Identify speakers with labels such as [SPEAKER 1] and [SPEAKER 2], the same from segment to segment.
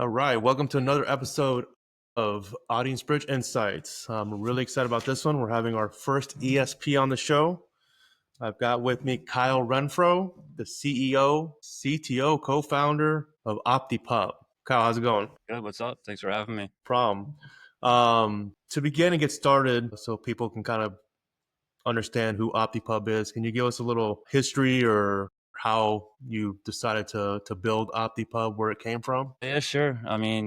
[SPEAKER 1] All right, welcome to another episode of Audience Bridge Insights. I'm really excited about this one. We're having our first ESP on the show. I've got with me Kyle Renfrow, the CEO, CTO, co-founder of OptiPub. Kyle, how's it going?
[SPEAKER 2] Good. What's up? Thanks for having me.
[SPEAKER 1] Problem. To begin and get started, so people can kind of understand who OptiPub is, can you give us a little history or how you decided to build OptiPub, where it came from?
[SPEAKER 2] Yeah, sure.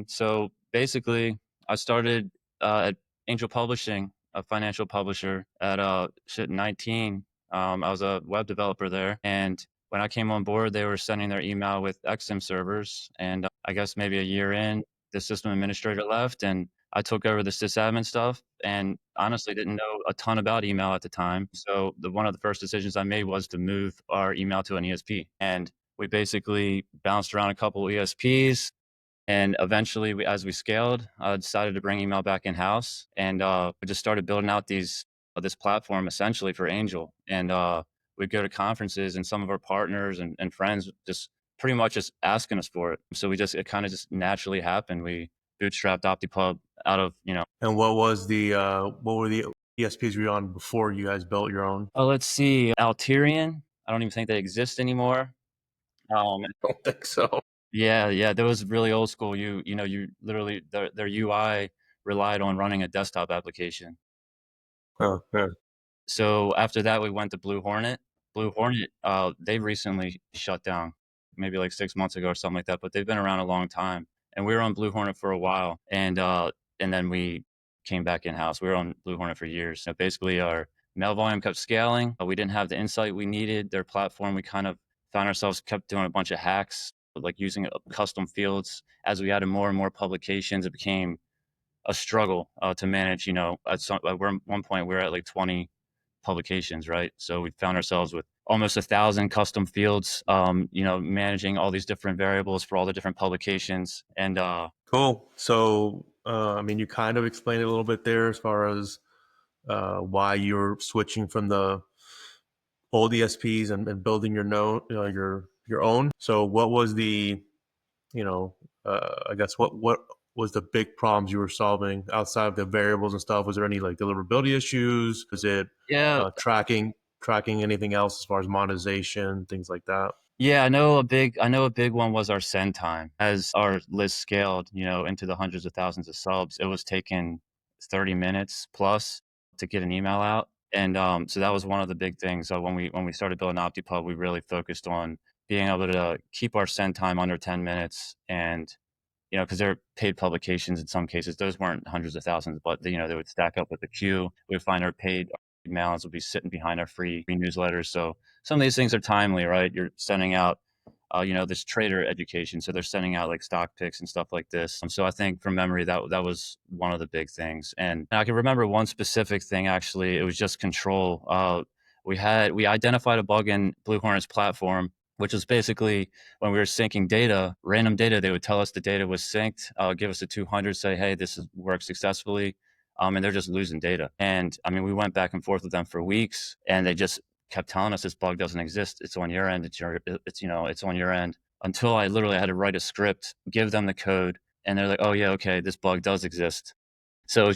[SPEAKER 2] So basically, I started at Angel Publishing, a financial publisher at 19. I was a web developer there, and when I came on board, they were sending their email with XM servers, and I guess maybe a year in, the system administrator left, and I took over the sysadmin stuff, and honestly didn't know a ton about email at the time. So one of the first decisions I made was to move our email to an ESP, and we basically bounced around a couple ESPs. And eventually, as we scaled, I decided to bring email back in-house, and we just started building out this platform essentially for Angel. And we'd go to conferences, and some of our partners and friends just pretty much just asking us for it. So it kind of just naturally happened. We bootstrapped OptiPub out of,
[SPEAKER 1] And what were the ESPs you were on before you guys built your own?
[SPEAKER 2] oh, let's see, Alterian. I don't even think they exist anymore. Um,
[SPEAKER 1] I don't think so.
[SPEAKER 2] Yeah, that was really old school. You literally their UI relied on running a desktop application.
[SPEAKER 1] Oh, yeah.
[SPEAKER 2] So after that, we went to Blue Hornet. Blue Hornet, they recently shut down, maybe like 6 months ago or something like that. But they've been around a long time, and we were on Blue Hornet for a while, and then we came back in house. We were on Blue Hornet for years. So basically, our mail volume kept scaling. We didn't have the insight we needed. Their platform, we kind of found ourselves kept doing a bunch of hacks, like using custom fields. As we added more and more publications, it became a struggle to manage. At one point we were at like 20 publications, right? So we found ourselves with almost 1,000 custom fields, managing all these different variables for all the different publications. And
[SPEAKER 1] Cool. So, you kind of explained it a little bit there as far as why you're switching from the old ESPs and building your own. So, what was you know, I guess what was the big problems you were solving outside of the variables and stuff? Was there any like deliverability issues? Was it
[SPEAKER 2] yeah,
[SPEAKER 1] tracking anything else as far as monetization, things like that?
[SPEAKER 2] yeah, I know a big one was our send time. As our list scaled, into the hundreds of thousands of subs, it was taking 30 minutes plus to get an email out. And so that was one of the big things. So when we started building OptiPub, we really focused on being able to keep our send time under 10 minutes. And because they're paid publications in some cases, those weren't hundreds of thousands, but they would stack up with the queue. We would find our paid emails would be sitting behind our free newsletters. So some of these things are timely, right? You're sending out, this trader education. So they're sending out like stock picks and stuff like this. So I think from memory, that was one of the big things. And I can remember one specific thing, actually. It was just control. We identified a bug in Blue Hornet's platform, which was basically when we were syncing data, random data, they would tell us the data was synced, give us a 200, say, hey, worked successfully. And they're just losing data. And we went back and forth with them for weeks, and they just kept telling us this bug doesn't exist. It's on your end. It's on your end, until I literally had to write a script, give them the code, and they're like, oh yeah, okay, this bug does exist. So it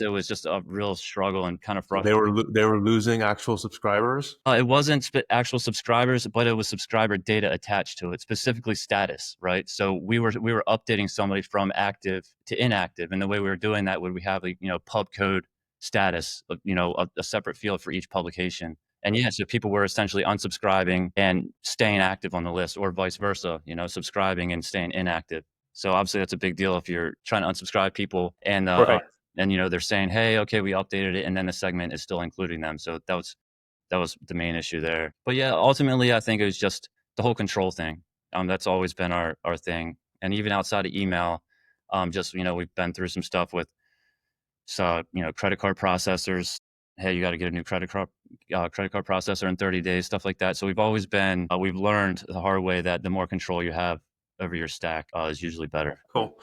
[SPEAKER 2] was just a real struggle and kind of
[SPEAKER 1] They
[SPEAKER 2] frustrating.
[SPEAKER 1] were losing actual subscribers.
[SPEAKER 2] It wasn't actual subscribers, but it was subscriber data attached to it, specifically status, right? So we were updating somebody from active to inactive, and the way we were doing that would we have pub code status, a separate field for each publication. And yeah, so people were essentially unsubscribing and staying active on the list, or vice versa, subscribing and staying inactive. So obviously that's a big deal if you're trying to unsubscribe people,
[SPEAKER 1] Right.
[SPEAKER 2] and they're saying, hey, okay, we updated it, and then the segment is still including them. So that was the main issue there. But yeah, ultimately, I think it was just the whole control thing. That's always been our thing. And even outside of email, we've been through some stuff with, credit card processors. Hey, you got to get a new credit card processor in 30 days, stuff like that. So we've always been, we've learned the hard way that the more control you have, over your stack is usually better.
[SPEAKER 1] Cool.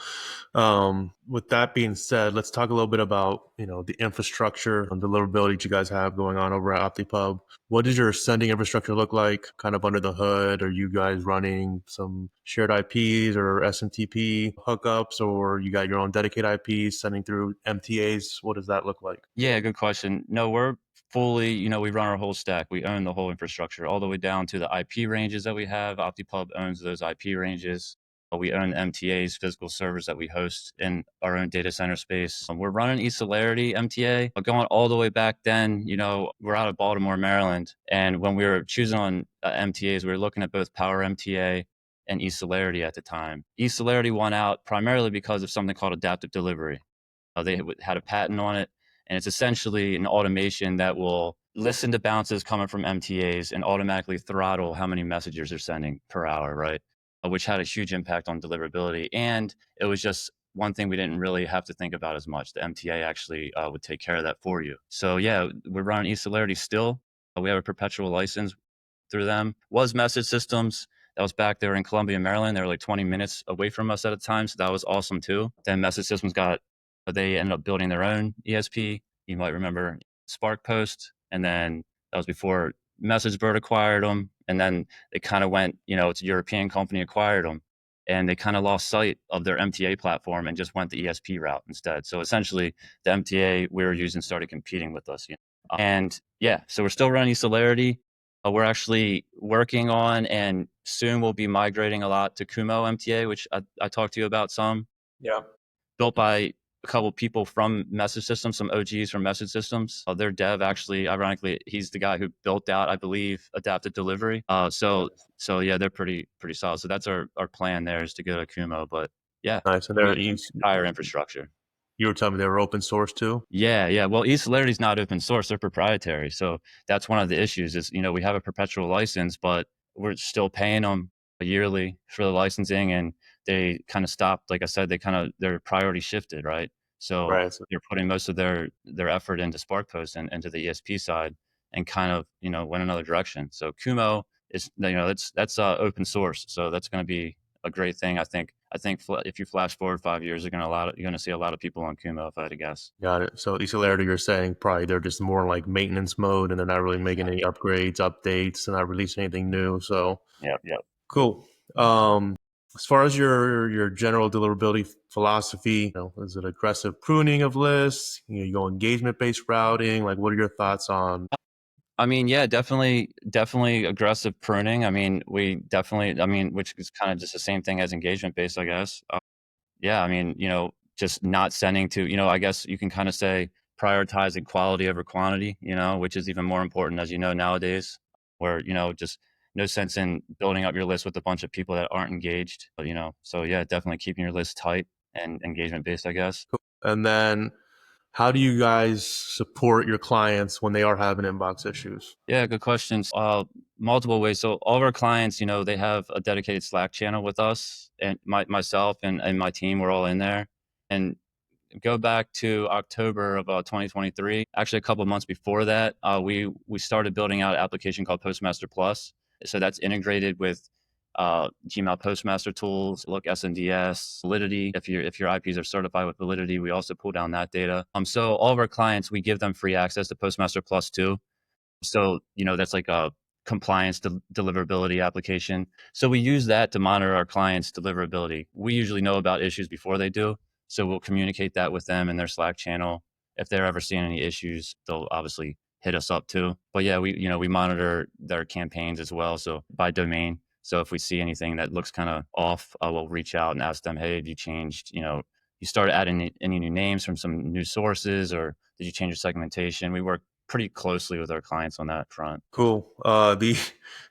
[SPEAKER 1] With that being said, let's talk a little bit about the infrastructure and deliverability that you guys have going on over at OptiPub. What does your sending infrastructure look like, kind of under the hood? Are you guys running some shared IPs or SMTP hookups, or you got your own dedicated IPs sending through MTAs? What does that look like?
[SPEAKER 2] Yeah, good question. No, we're fully, we run our whole stack. We own the whole infrastructure all the way down to the IP ranges that we have. OptiPub owns those IP ranges. We own the MTAs, physical servers that we host in our own data center space. We're running eCelerity MTA, but going all the way back then, we're out of Baltimore, Maryland. And when we were choosing on MTAs, we were looking at both Power MTA and eCelerity at the time. eCelerity won out primarily because of something called adaptive delivery. They had a patent on it, and it's essentially an automation that will listen to bounces coming from MTAs and automatically throttle how many messages they're sending per hour, right? Which had a huge impact on deliverability. And it was just one thing we didn't really have to think about as much. The MTA actually would take care of that for you. So yeah, we're running eCelerity still. We have a perpetual license through them. Was Message Systems. That was back there in Columbia, Maryland. They were like 20 minutes away from us at a time. So that was awesome too. Then Message Systems they ended up building their own ESP. You might remember Spark Post. And then that was before MessageBird acquired them. And then they kind of went, it's a European company acquired them. And they kind of lost sight of their MTA platform and just went the ESP route instead. So essentially, the MTA we were using started competing with us. And yeah, so we're still running Celerity. We're actually working on and soon we'll be migrating a lot to Kumo MTA, which I talked to you about some.
[SPEAKER 1] Yeah.
[SPEAKER 2] Built by a couple of people from Message Systems, some OGs from Message Systems. Their dev actually, ironically, he's the guy who built out, I believe, adaptive delivery. So yeah, they're pretty solid. So that's our plan there is to go to Kumo. But yeah,
[SPEAKER 1] Nice. And
[SPEAKER 2] we entire infrastructure.
[SPEAKER 1] you were telling me they were open source too?
[SPEAKER 2] Yeah. Well, eCelerity is not open source; they're proprietary. So that's one of the issues. Is we have a perpetual license, but we're still paying them yearly for the licensing, and they kind of stopped. Like I said, their priority shifted, right? So
[SPEAKER 1] Right. So
[SPEAKER 2] they're putting most of their effort into SparkPost and into the ESP side, and kind of went another direction. So Kumo is that's open source, so that's going to be a great thing. I think if you flash forward 5 years, you're going to see a lot of people on Kumo, if I had to guess.
[SPEAKER 1] got it. So eCelerity, you're saying probably they're just more like maintenance mode and they're not really making any upgrades, updates, and not releasing anything new. So
[SPEAKER 2] Yeah.
[SPEAKER 1] cool. As far as your general deliverability philosophy, is it aggressive pruning of lists? You go engagement based routing. Like, what are your thoughts on?
[SPEAKER 2] I mean, yeah, definitely aggressive pruning. I mean, which is kind of just the same thing as engagement based, I guess. Yeah, I mean, just not sending to, I guess you can kind of say prioritizing quality over quantity, which is even more important, as you know, nowadays, where, just no sense in building up your list with a bunch of people that aren't engaged, so yeah, definitely keeping your list tight and engagement based, I guess.
[SPEAKER 1] And then, how do you guys support your clients when they are having inbox issues?
[SPEAKER 2] Yeah, good questions. Multiple ways. So all of our clients, they have a dedicated Slack channel with us, and myself and my team, we're all in there. And go back to October of 2023. Actually, a couple of months before that, we started building out an application called Postmaster Plus. So that's integrated with Gmail Postmaster tools, look SNDS, Validity. If your IPs are certified with Validity, we also pull down that data. So all of our clients, we give them free access to Postmaster Plus too. So, that's like a compliance deliverability application. So we use that to monitor our clients' deliverability. We usually know about issues before they do. So we'll communicate that with them in their Slack channel. If they're ever seeing any issues, they'll obviously hit us up too. But yeah, we monitor their campaigns as well. So by domain. So if we see anything that looks kind of off, we'll reach out and ask them, hey, have you changed, you started adding any new names from some new sources, or did you change your segmentation? We work pretty closely with our clients on that front.
[SPEAKER 1] Cool. The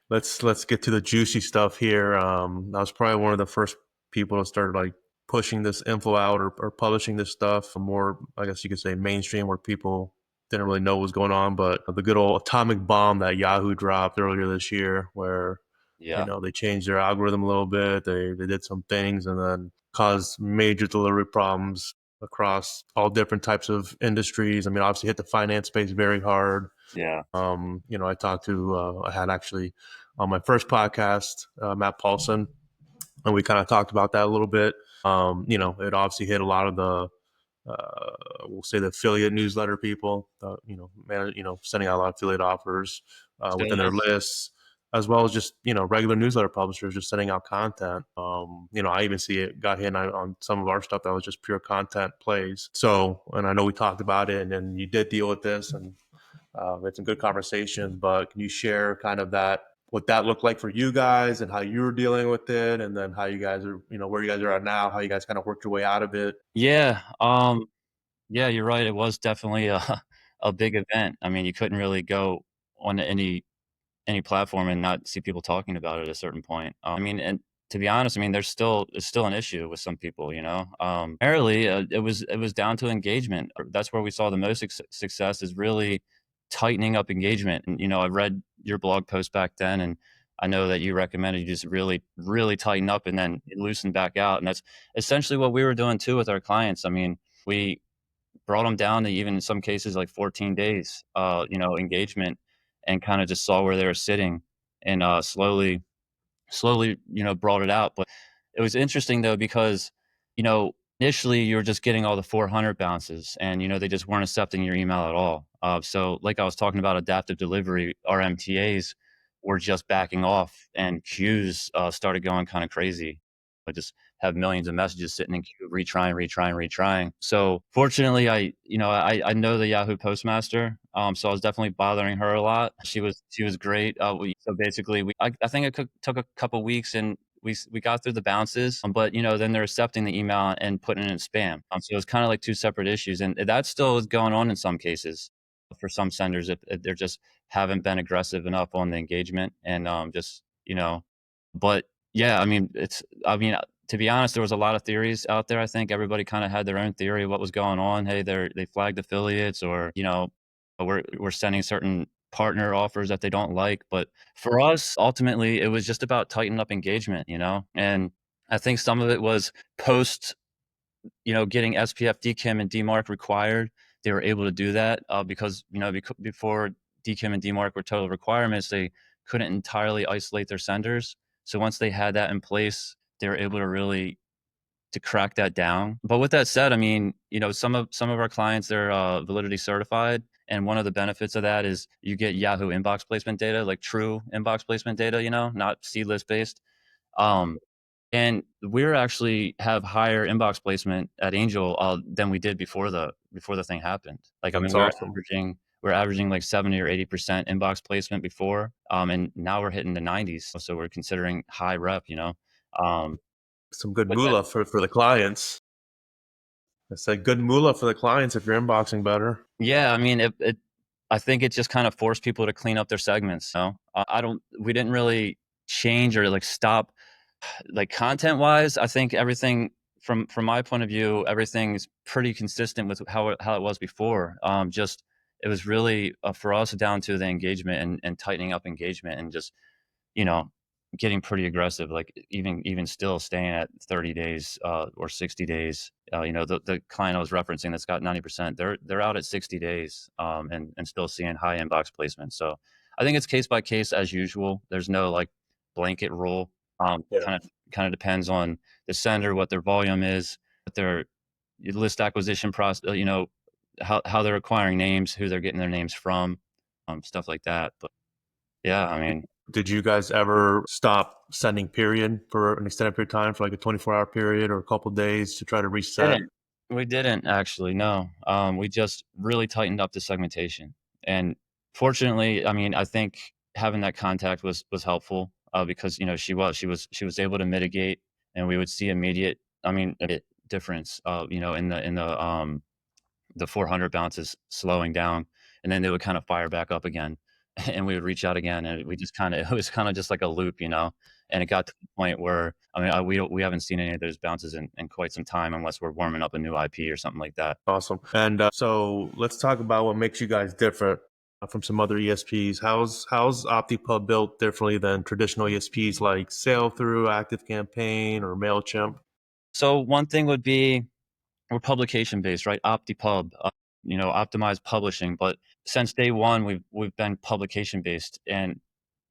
[SPEAKER 1] let's get to the juicy stuff here. I was probably one of the first people to start like pushing this info out or publishing this stuff more, I guess you could say, mainstream, where people didn't really know what was going on. But the good old atomic bomb that Yahoo dropped earlier this year, where
[SPEAKER 2] Yeah,
[SPEAKER 1] they changed their algorithm a little bit, they did some things, and then caused major delivery problems across all different types of industries. I mean, obviously hit the finance space very hard.
[SPEAKER 2] yeah,
[SPEAKER 1] I talked to, I had actually on my first podcast, Matt Paulson, and we kind of talked about that a little bit. It obviously hit a lot of the we'll say the affiliate newsletter people, sending out a lot of affiliate offers
[SPEAKER 2] Still
[SPEAKER 1] within their
[SPEAKER 2] is.
[SPEAKER 1] lists, as well as just regular newsletter publishers just sending out content. I even see it got hit on some of our stuff that was just pure content plays. So, and I know we talked about it, and then you did deal with this, and we had some good conversation. But can you share kind of that? What that looked like for you guys and how you were dealing with it, and then how you guys are, where you guys are at now, how you guys kind of worked your way out of it.
[SPEAKER 2] Yeah, yeah, you're right, it was definitely a a big event. I mean, you couldn't really go on any platform and not see people talking about it at a certain point. I mean, and to be honest, I mean, it's still an issue with some people, you know? Primarily, it was down to engagement. That's where we saw the most success is really tightening up engagement. And, you know, I read your blog post back then, and I know that you recommended you just really, really tighten up and then loosen back out. And that's essentially what we were doing too with our clients. I mean, we brought them down to even in some cases like 14 days, engagement, and kind of just saw where they were sitting and slowly, you know, brought it out. But it was interesting though because, you know, initially you were just getting all the 400 bounces, and you know they just weren't accepting your email at all. So, like I was talking about adaptive delivery, our MTAs were just backing off, and queues started going kind of crazy. I just have millions of messages sitting in queue, retrying. So, fortunately, I know the Yahoo Postmaster, so I was definitely bothering her a lot. She was great. So basically, I think it took a couple weeks, and we got through the bounces, but you know, then they're accepting the email and putting it in spam. So it's kind of like two separate issues, and that still is going on in some cases for some senders if they're just haven't been aggressive enough on the engagement and just you know, but yeah, I mean, to be honest, there was a lot of theories out there. I think everybody kind of had their own theory of what was going on. Hey, they flagged affiliates, or you know, we're sending certain partner offers that they don't like. But for us, ultimately, it was just about tightening up engagement, you know? And I think some of it was post, you know, getting SPF DKIM and DMARC required. They were able to do that because, you know, before DKIM and DMARC were total requirements, they couldn't entirely isolate their senders. So once they had that in place, they were able to really to crack that down. But with that said, I mean, you know, some of our clients, they're validity certified, and one of the benefits of that is you get Yahoo inbox placement data, like true inbox placement data, you know, not seedless based. Um, and we're actually have higher inbox placement at Angel than we did before the thing happened. Like, I mean,
[SPEAKER 1] That's awesome.
[SPEAKER 2] we're averaging like 70 or 80% inbox placement before, and now we're hitting the 90s. So we're considering high rep, you know. Um,
[SPEAKER 1] Some good
[SPEAKER 2] but that,
[SPEAKER 1] moolah for the clients. I said good moolah for the clients if you're inboxing better.
[SPEAKER 2] yeah, I mean, I think it just kind of forced people to clean up their segments. You know? I don't. We didn't really change or like stop, like content wise. I think everything from my point of view, everything's pretty consistent with how it was before. Just it was really for us down to the engagement and tightening up engagement and just you know, getting pretty aggressive, like even still staying at 30 days or 60 days. You know, the client I was referencing that's got 90%, they're out at 60 days and still seeing high inbox placement. So I think it's case by case as usual. There's no like blanket rule.
[SPEAKER 1] Yeah.
[SPEAKER 2] Kind of depends on the sender, what their volume is, what their list acquisition process, you know, how they're acquiring names, who they're getting their names from, stuff like that. But yeah, I
[SPEAKER 1] Did,
[SPEAKER 2] mean,
[SPEAKER 1] did you guys ever stop sending period for an extended period of time for like a 24-hour period or a couple days to try to reset?
[SPEAKER 2] didn't. We didn't actually, no. We just really tightened up the segmentation, and fortunately, I mean, I think having that contact was helpful, because, you know, she was able to mitigate, and we would see immediate, I mean, difference, you know, the 400 bounces slowing down, and then they would kind of fire back up again, and we would reach out again, and we just kinda it was kinda just like a loop, you know, and it got to the point where, I mean, we haven't seen any of those bounces in quite some time unless we're warming up a new IP or something like that.
[SPEAKER 1] Awesome. And so let's talk about what makes you guys different from some other ESPs. How's OptiPub built differently than traditional ESPs like Sale Through, Active Campaign, or Mailchimp?
[SPEAKER 2] So one thing would be we're publication based, right? OptiPub, you know, optimized publishing, but since day one, we've been publication based, and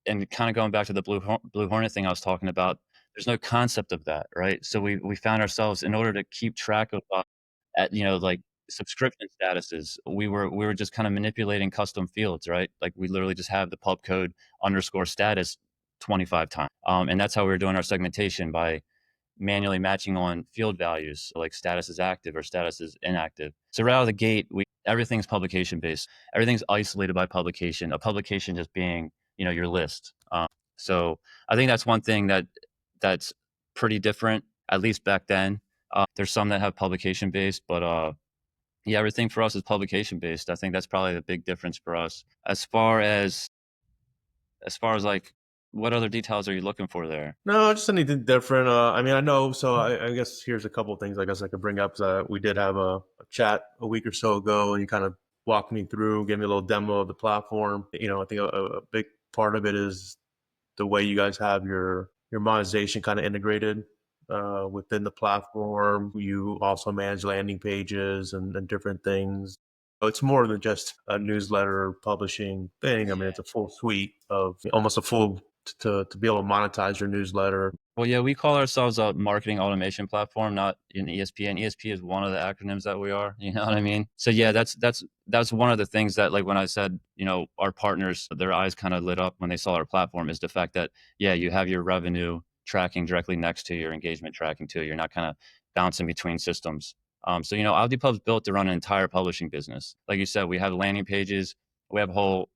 [SPEAKER 2] kind of going back to the Blue Hornet thing I was talking about, There's no concept of that, right? So we found ourselves in order to keep track of, at like, subscription statuses, we were just kinda manipulating custom fields, right? Like, we literally just have the pub code underscore status 25 times, and that's how we were doing our segmentation by manually matching on field values, like status is active or status is inactive. So right out of the gate, we everything's publication based. Everything's isolated by publication. A publication just being, your list. So I think that's one thing that's pretty different, at least back then. There's some that have publication based, but yeah, everything for us is publication based. I think that's probably the big difference for us. As far as like, what other details are you looking for there?
[SPEAKER 1] No, just anything different. I mean, I know. So I guess here's a couple of things I guess I could bring up. We did have a chat a week or so ago, and you kind of walked me through, gave me a little demo of the platform. I think a big part of it is the way you guys have your monetization kind of integrated within the platform. You also manage landing pages and different things. So it's more than just a newsletter publishing thing. I mean, it's a full suite of almost a full to be able to monetize your newsletter.
[SPEAKER 2] Well, yeah, we call ourselves a marketing automation platform, not an ESP. And ESP is one of the acronyms that we are. You know what I mean? So yeah, that's one of the things that, like, when I said, our partners, their eyes kind of lit up when they saw our platform, is the fact that, yeah, you have your revenue tracking directly next to your engagement tracking too. You're not kind of bouncing between systems. So OptiPub's built to run an entire publishing business. Like you said, we have landing pages, we have a whole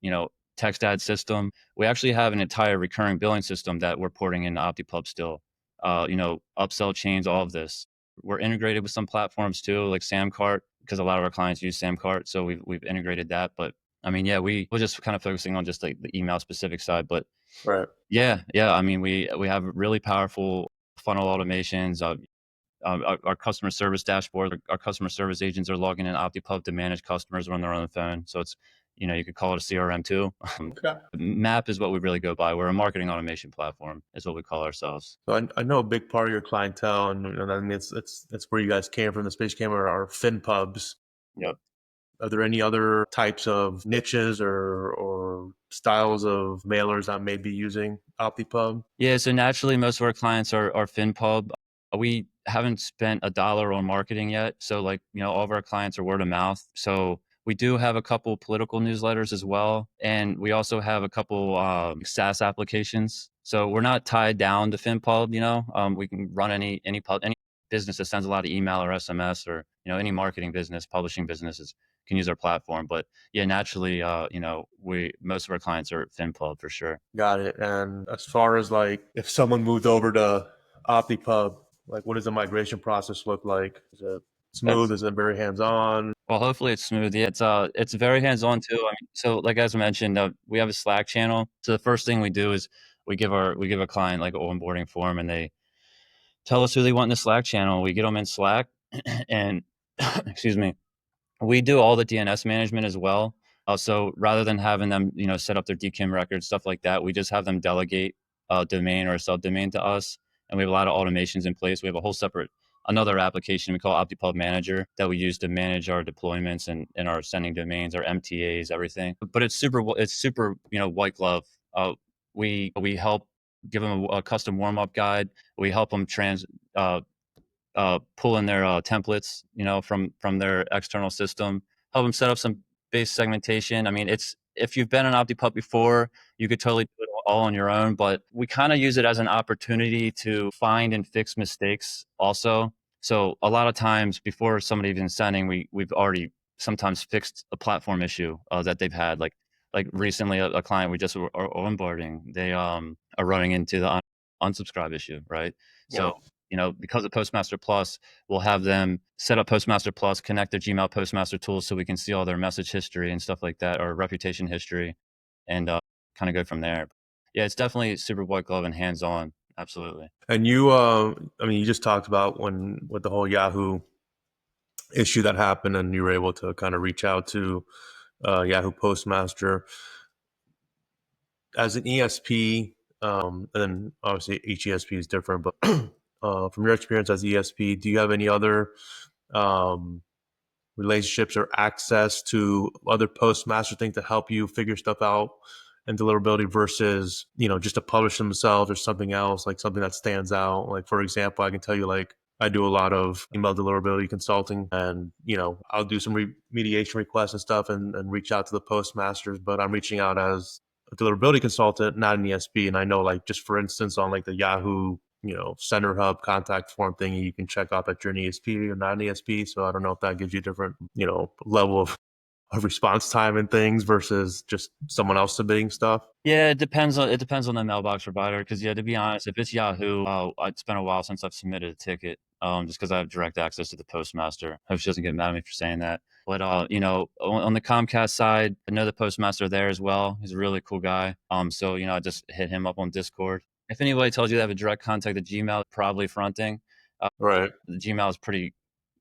[SPEAKER 2] text ad system. We actually have an entire recurring billing system that we're porting into OptiPub still. Upsell chains, all of this. We're integrated with some platforms too, like Samcart, because a lot of our clients use Samcart, so we've integrated that. But I mean, yeah, we're just kind of focusing on just like the email specific side. But
[SPEAKER 1] Right.
[SPEAKER 2] yeah, yeah, I mean, we have really powerful funnel automations. Our customer service dashboard, our customer service agents are logging in OptiPub to manage customers when they're on the phone. So it's, you could call it a CRM too.
[SPEAKER 1] Okay.
[SPEAKER 2] MAP is what we really go by. We're a marketing automation platform, is what we call ourselves.
[SPEAKER 1] So I know a big part of your clientele, and I mean it's where you guys came from. The space came are fin pubs.
[SPEAKER 2] Yep.
[SPEAKER 1] Are there any other types of niches or styles of mailers that may be using OptiPub?
[SPEAKER 2] Yeah, so naturally, most of our clients are FinPub. We haven't spent a dollar on marketing yet, so, like, all of our clients are word of mouth. So we do have a couple political newsletters as well, and we also have a couple SaaS applications. So we're not tied down to FinPub. We can run any business that sends a lot of email or SMS, or any marketing business, publishing businesses can use our platform. But yeah, naturally, we most of our clients are FinPub for sure.
[SPEAKER 1] Got it. And as far as like if someone moved over to OptiPub, like what does the migration process look like? Is it smooth?
[SPEAKER 2] That's
[SPEAKER 1] Is it very hands on?
[SPEAKER 2] Well, hopefully it's smooth. Yeah, it's very hands-on too. I mean, so like as I mentioned, we have a Slack channel. So the first thing we do is we give a client like an onboarding form, and they tell us who they want in the Slack channel. We get them in Slack, and excuse me, we do all the DNS management as well. So rather than having them, set up their DKIM records, stuff like that, we just have them delegate a domain or a subdomain to us, and we have a lot of automations in place. We have a whole separate another application we call OptiPub Manager that we use to manage our deployments and our sending domains, our MTAs, everything. But it's super white glove. We help give them a custom warm up guide. We help them pull in their templates, from their external system, help them set up some base segmentation. I mean, it's if you've been an OptiPub before, you could totally do it all on your own, but we kind of use it as an opportunity to find and fix mistakes also. So a lot of times before somebody even sending, we've already sometimes fixed a platform issue that they've had. Like recently, a client we just are onboarding, they are running into the unsubscribe issue, right? So
[SPEAKER 1] Yeah.
[SPEAKER 2] because of Postmaster Plus, we'll have them set up Postmaster Plus, connect their Gmail Postmaster tools so we can see all their message history and stuff like that, or reputation history, and kind of go from there. Yeah, it's definitely super white glove and hands on. Absolutely.
[SPEAKER 1] And I mean, you just talked about when with the whole Yahoo issue that happened, and you were able to kind of reach out to Yahoo Postmaster as an ESP. And then obviously each ESP is different, but from your experience as ESP, do you have any other um, relationships or access to other postmaster things to help you figure stuff out and deliverability versus, just to publish themselves or something else, like something that stands out. Like, for example, I can tell you, like, I do a lot of email deliverability consulting, and I'll do some remediation requests and stuff, and reach out to the postmasters, but I'm reaching out as a deliverability consultant, not an ESP. And I know, like, just for instance, on like the Yahoo Center Hub contact form thingy, you can check off that you're an ESP or not an ESP. So I don't know if that gives you a different level of response time and things versus just someone else submitting stuff.
[SPEAKER 2] Yeah, it depends on the mailbox provider. Because yeah, to be honest, if it's Yahoo, it's been a while since I've submitted a ticket. Just because I have direct access to the postmaster. Hope she doesn't get mad at me for saying that. But on the Comcast side, I know the postmaster there as well. He's a really cool guy. So I just hit him up on Discord. If anybody tells you they have a direct contact at Gmail, probably fronting. Uh,
[SPEAKER 1] Right.
[SPEAKER 2] the Gmail is pretty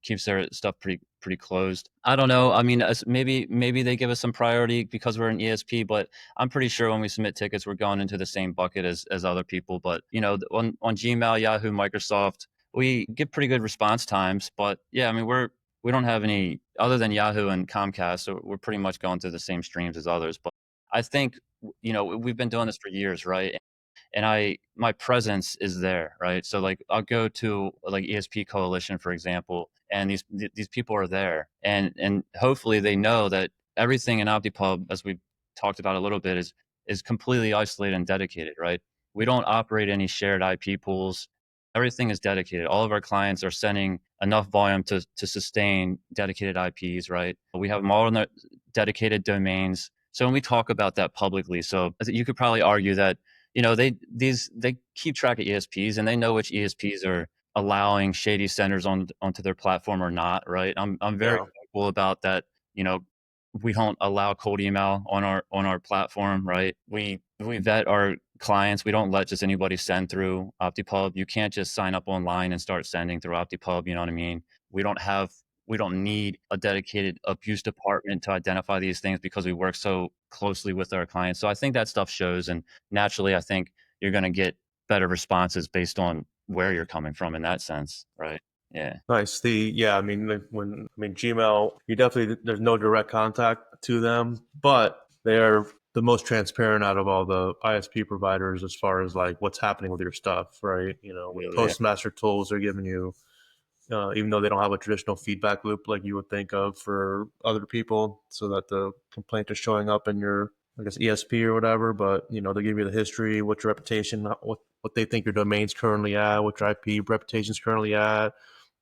[SPEAKER 2] keeps their stuff pretty closed. I don't know. I mean, maybe they give us some priority because we're an ESP, but I'm pretty sure when we submit tickets, we're going into the same bucket as other people. But on Gmail, Yahoo, Microsoft, we get pretty good response times. But yeah, I mean, we don't have any other than Yahoo and Comcast, so we're pretty much going through the same streams as others. But I think we've been doing this for years, right? And my presence is there, right? So like I'll go to like ESP Coalition, for example, and these people are there, and hopefully they know that everything in OptiPub, as we've talked about a little bit, is completely isolated and dedicated, right? We don't operate any shared IP pools. Everything is dedicated. All of our clients are sending enough volume to sustain dedicated IPs, right? We have them all in the dedicated domains. So when we talk about that publicly, so you could probably argue that they keep track of ESPs and they know which ESPs are allowing shady senders onto their platform or not, right? I'm very
[SPEAKER 1] Yeah.
[SPEAKER 2] vocal about that. You know, we don't allow cold email on our platform, right? We vet our clients. We don't let just anybody send through OptiPub. You can't just sign up online and start sending through OptiPub. You know what I mean? We don't have we don't need a dedicated abuse department to identify these things because we work so closely with our clients. So I think that stuff shows, and naturally, I think you're going to get better responses based on where you're coming from in that sense, right? Yeah.
[SPEAKER 1] Nice. I mean, Gmail, you definitely, there's no direct contact to them, but they're the most transparent out of all the ISP providers as far as like what's happening with your stuff, right? With
[SPEAKER 2] Yeah.
[SPEAKER 1] Postmaster tools, they're giving you, even though they don't have a traditional feedback loop like you would think of for other people, so that the complaint is showing up in your, I guess, ESP or whatever. But they give you the history, what your reputation, what they think your domain's currently at, what your IP reputation's currently at,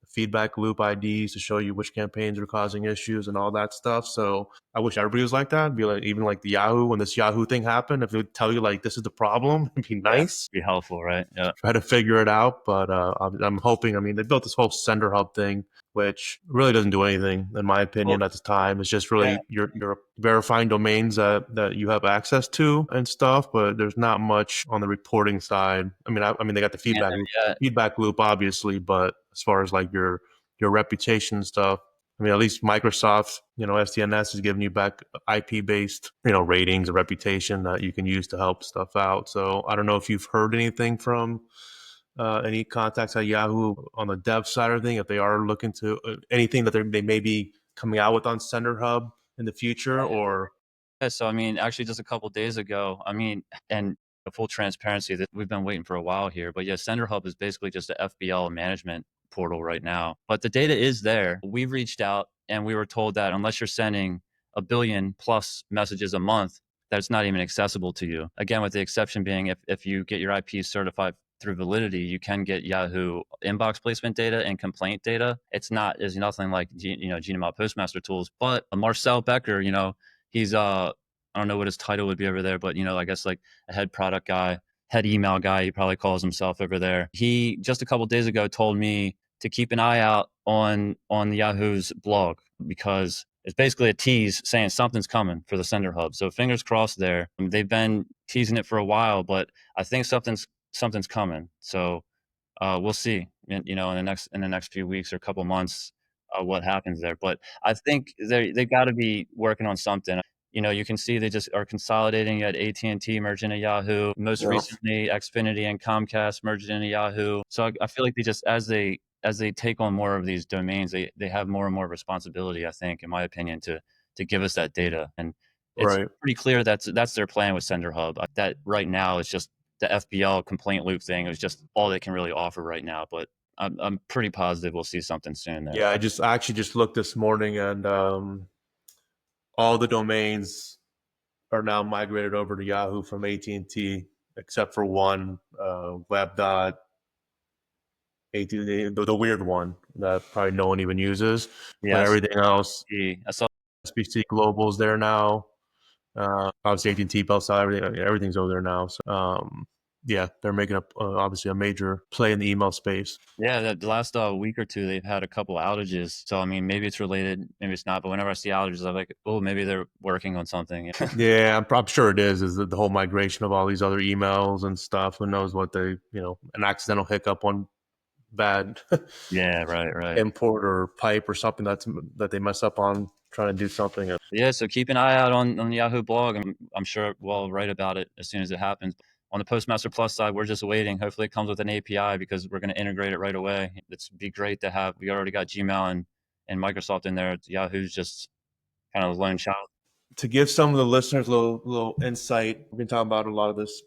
[SPEAKER 1] feedback loop IDs to show you which campaigns are causing issues and all that stuff. So I wish everybody was like that. Be like, even like the Yahoo, when this Yahoo thing happened, if it would tell you like this is the problem, it'd be
[SPEAKER 2] Yeah.
[SPEAKER 1] nice.
[SPEAKER 2] Be helpful, right? Yeah.
[SPEAKER 1] Try to figure it out. But I'm hoping. I mean, they built this whole sender hub thing, which really doesn't do anything, in my
[SPEAKER 2] Well,
[SPEAKER 1] opinion. At the time, it's just
[SPEAKER 2] yeah.
[SPEAKER 1] really you're verifying domains that you have access to and stuff. But there's not much on the reporting side. I mean, they got the
[SPEAKER 2] Yeah.
[SPEAKER 1] feedback loop, obviously, but as far as like your reputation stuff. I mean, at least Microsoft, SDNS is giving you back IP based, ratings or reputation that you can use to help stuff out. So I don't know if you've heard anything from any contacts at Yahoo on the dev side of thing, if they are looking to anything that they may be coming out with on Sender Hub in the future, or
[SPEAKER 2] Yeah, so I mean, actually, just a couple days ago, I mean, and full transparency that we've been waiting for a while here, but yeah, Sender Hub is basically just a FBL management portal right now. But the data is there. We reached out and we were told that unless you're sending a billion plus messages a month, that's not even accessible to you. Again, with the exception being if you get your IP certified through Validity, you can get Yahoo inbox placement data and complaint data. It's nothing like Gmail Postmaster tools. But Marcel Becker, he's I don't know what his title would be over there, but I guess like a head product guy, head email guy, he probably calls himself over there. He just a couple days ago told me to keep an eye out on Yahoo's blog because it's basically a tease saying something's coming for the Sender Hub. So fingers crossed there. They've been teasing it for a while, but I think something's coming. So we'll see, in the next few weeks or couple months, what happens there. But I think they got to be working on something. You can see they just are consolidating at AT&T merged into Yahoo. Most
[SPEAKER 1] yeah.
[SPEAKER 2] recently, Xfinity and Comcast merged into Yahoo. So I feel like they just as they take on more of these domains, they have more and more responsibility. I think, in my opinion, to give us that data. And It's
[SPEAKER 1] Right.
[SPEAKER 2] pretty clear that's their plan with Sender Hub. That right now is just the FBL complaint loop thing is just all they can really offer right now, but I'm pretty positive we'll see something soon there.
[SPEAKER 1] Yeah, I actually just looked this morning, and all the domains are now migrated over to Yahoo from AT&T, except for one, web dot AT&T, the weird one that probably no one even uses. But
[SPEAKER 2] Yes,
[SPEAKER 1] everything else,
[SPEAKER 2] I saw.
[SPEAKER 1] SBC Global's there now. Obviously, AT&T, Bellside, everything's over there now. So, yeah, they're making up obviously a major play in the email space.
[SPEAKER 2] Yeah, the last week or two, they've had a couple outages. So I mean, maybe it's related, maybe it's not. But whenever I see outages, I'm like, oh, maybe they're working on something.
[SPEAKER 1] Yeah, I'm sure it is. Is the whole migration of all these other emails and stuff? Who knows what they, an accidental hiccup on bad
[SPEAKER 2] Yeah, right.
[SPEAKER 1] import or pipe or something that they mess up on trying to do something.
[SPEAKER 2] Yeah, so keep an eye out on the Yahoo blog. I'm sure we'll write about it as soon as it happens. On the Postmaster Plus side, we're just waiting. Hopefully, it comes with an API because we're going to integrate it right away. It's be great to have. We already got Gmail and Microsoft in there. Yahoo's just kind of lone child.
[SPEAKER 1] To give some of the listeners a little insight, we've been talking about a lot of this,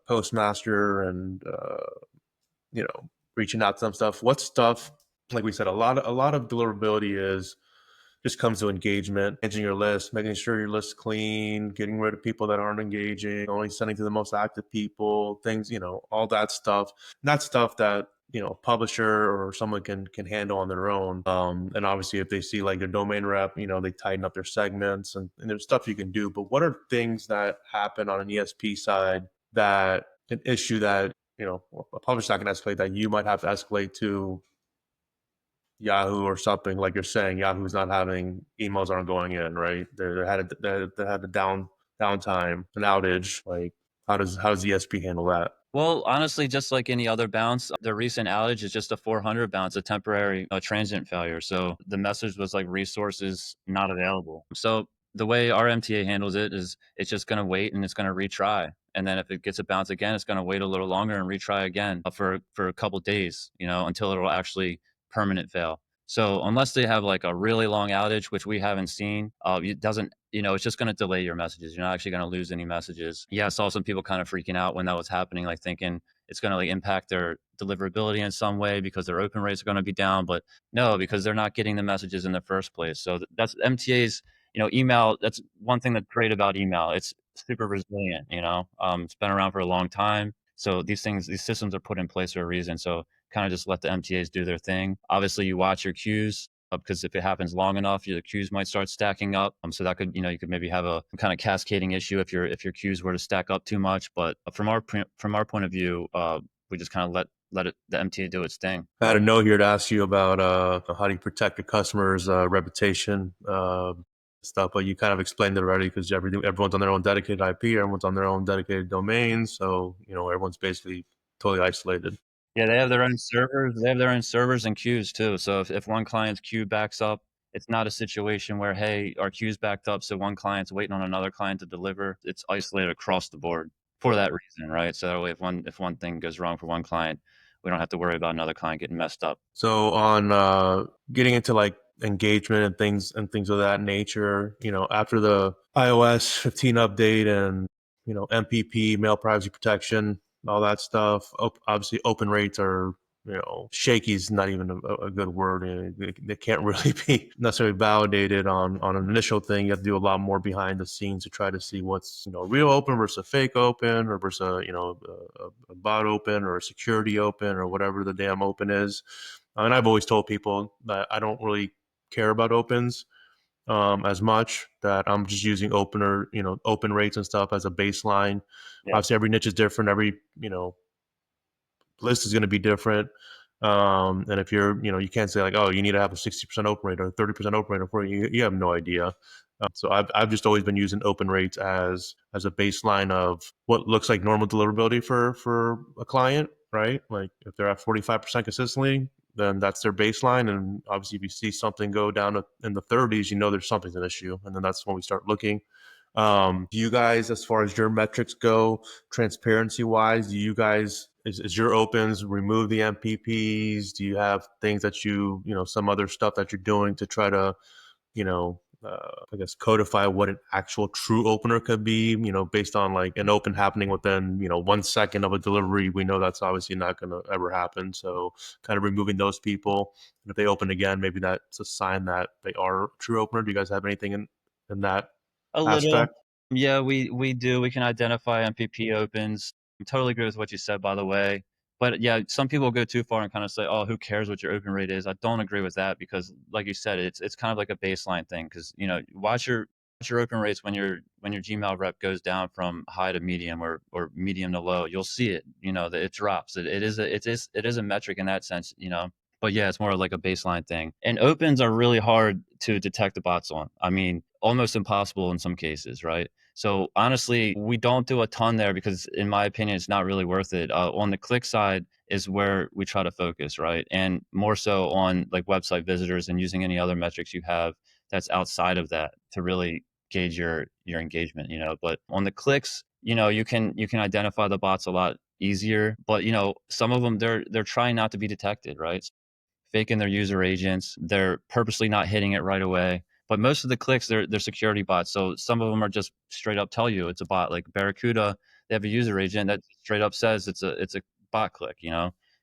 [SPEAKER 1] Postmaster and reaching out to some stuff. What stuff? Like we said, a lot of deliverability is just comes to engagement, managing your list, making sure your list's clean, getting rid of people that aren't engaging, only sending to the most active people, things, all that stuff. Not stuff that a publisher or someone can handle on their own. And obviously, if they see like their domain rep, they tighten up their segments, and there's stuff you can do. But what are things that happen on an ESP side that an issue that a publisher not going to escalate that you might have to escalate to Yahoo or something, like you're saying, Yahoo's not having emails aren't going in, right? They had a downtime, an outage. Like how does ESP handle that?
[SPEAKER 2] Well, honestly, just like any other bounce, the recent outage is just a 400 bounce, a temporary transient failure. So the message was like resources not available. So the way our MTA handles it is it's just going to wait and it's going to retry. And then if it gets a bounce again, it's going to wait a little longer and retry again for a couple days, until it'll actually permanent fail. So unless they have like a really long outage, which we haven't seen, it doesn't, it's just going to delay your messages. You're not actually going to lose any messages. Yeah, I saw some people kind of freaking out when that was happening, like thinking it's going to like impact their deliverability in some way because their open rates are going to be down. But no, because they're not getting the messages in the first place. So that's MTA's, email. That's one thing that's great about email. It's super resilient. It's been around for a long time. So these systems are put in place for a reason. So kind of just let the MTAs do their thing. Obviously, you watch your queues because if it happens long enough, your queues might start stacking up. So that could, you could maybe have a kind of cascading issue if your queues were to stack up too much. But from our point of view, we just kind of let it the MTA do its thing.
[SPEAKER 1] I had a note here to ask you about how do you protect your customers' reputation stuff, but you kind of explained it already because everyone's on their own dedicated IP, everyone's on their own dedicated domain, so everyone's basically totally isolated.
[SPEAKER 2] Yeah, they have their own servers. They have their own servers and queues too. So if one client's queue backs up, it's not a situation where, hey, our queue's backed up, so one client's waiting on another client to deliver. It's isolated across the board for that reason, right? So that way, if one thing goes wrong for one client, we don't have to worry about another client getting messed up.
[SPEAKER 1] So on getting into like engagement and things of that nature, after the iOS 15 update and MPP, mail privacy protection, all that stuff. Obviously, open rates are shaky is not even a good word. They can't really be necessarily validated on an initial thing. You have to do a lot more behind the scenes to try to see what's real open versus a fake open or versus a bot open or a security open or whatever the damn open is. And I've always told people that I don't really care about opens as much. That I'm just using open rates and stuff as a baseline.
[SPEAKER 2] Yeah.
[SPEAKER 1] Obviously, every niche is different. Every list is going to be different. And if you can't say like, oh, you need to have a 60% open rate or 30% open rate for you have no idea. So I've just always been using open rates as a baseline of what looks like normal deliverability for a client, right? Like if they're at 45% consistently, then that's their baseline. And obviously, if you see something go down in the 30s, there's something's an issue, and then that's when we start looking. Do you guys, as far as your metrics go, transparency wise, do you guys is your opens remove the MPPs? Do you have things that some other stuff that you're doing to try to, I guess, codify what an actual true opener could be, based on like an open happening within, 1 second of a delivery. We know that's obviously not going to ever happen. So kind of removing those people. And if they open again, maybe that's a sign that they are a true opener. Do you guys have anything in that
[SPEAKER 2] A little.
[SPEAKER 1] aspect?
[SPEAKER 2] Yeah, we do. We can identify MPP opens. I totally agree with what you said, by the way. But yeah, some people go too far and kind of say, "Oh, who cares what your open rate is?" I don't agree with that because, like you said, it's kind of like a baseline thing. Because watch your open rates when your Gmail rep goes down from high to medium or medium to low. You'll see it. That it drops. It is a metric in that sense. But yeah, it's more like a baseline thing. And opens are really hard to detect the bots on. I mean, almost impossible in some cases, right? So honestly, we don't do a ton there because, in my opinion, it's not really worth it. On the click side is where we try to focus, right? And more so on like website visitors and using any other metrics you have that's outside of that to really gauge your engagement. But on the clicks, you can identify the bots a lot easier. But some of them they're trying not to be detected, right? Faking their user agents. They're purposely not hitting it right away. But most of the clicks, they're security bots. So some of them are just straight up tell you it's a bot. Like Barracuda, they have a user agent that straight up says it's a bot click.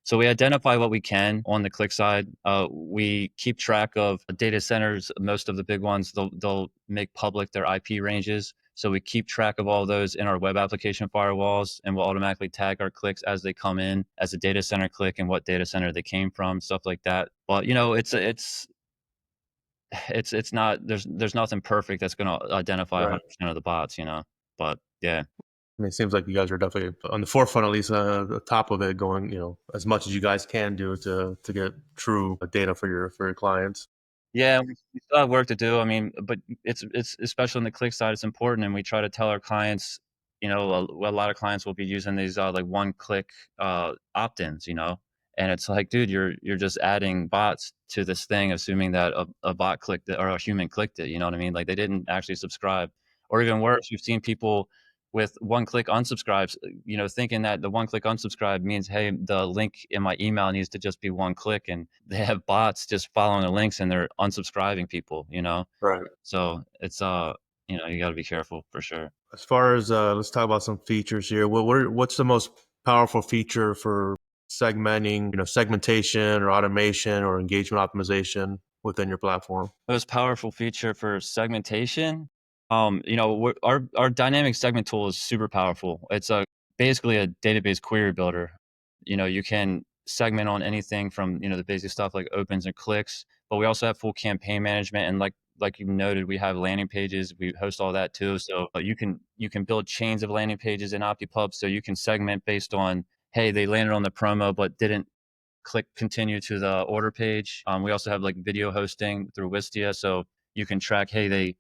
[SPEAKER 2] So we identify what we can on the click side. We keep track of data centers. Most of the big ones, they'll make public their IP ranges. So we keep track of all those in our web application firewalls, and we'll automatically tag our clicks as they come in as a data center click and what data center they came from, stuff like that. But it's not there's nothing perfect that's going to identify
[SPEAKER 1] Right.
[SPEAKER 2] 100% of the bots. But yeah.
[SPEAKER 1] I mean, it seems like you guys are definitely on the forefront, at least the top of it, going, as much as you guys can do to get true data for your clients.
[SPEAKER 2] Yeah, we still have work to do. I mean, but it's especially on the click side, it's important, and we try to tell our clients, a lot of clients will be using these like one click opt-ins, and it's like, dude, you're just adding bots to this thing, assuming that a bot clicked it or a human clicked it. You know what I mean? Like they didn't actually subscribe, or even worse, we've seen people with one click unsubscribes, thinking that the one click unsubscribe means, hey, the link in my email needs to just be one click, and they have bots just following the links and they're unsubscribing people.
[SPEAKER 1] Right.
[SPEAKER 2] So it's you got to be careful for sure.
[SPEAKER 1] As far as let's talk about some features here. What's the most powerful feature for segmenting, segmentation or automation or engagement optimization within your platform?
[SPEAKER 2] Most powerful feature for segmentation, our dynamic segment tool is super powerful. It's basically a database query builder. You can segment on anything from the basic stuff like opens and clicks, but we also have full campaign management, and like you noted, we have landing pages. We host all that too. So you can build chains of landing pages in OptiPub. So you can segment based on, hey, they landed on the promo but didn't click continue to the order page. We also have like video hosting through Wistia, so you can track, hey, they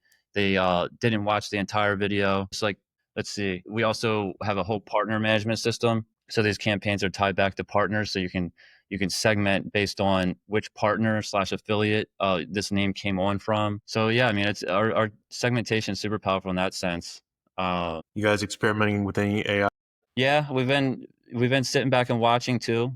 [SPEAKER 2] didn't watch the entire video. It's like, let's see, we also have a whole partner management system. So these campaigns are tied back to partners, so you can segment based on which partner slash affiliate this name came on from. So yeah, I mean, it's our segmentation is super powerful in that sense. Uh,
[SPEAKER 1] You guys experimenting with any AI?
[SPEAKER 2] yeah, we've been sitting back and watching too,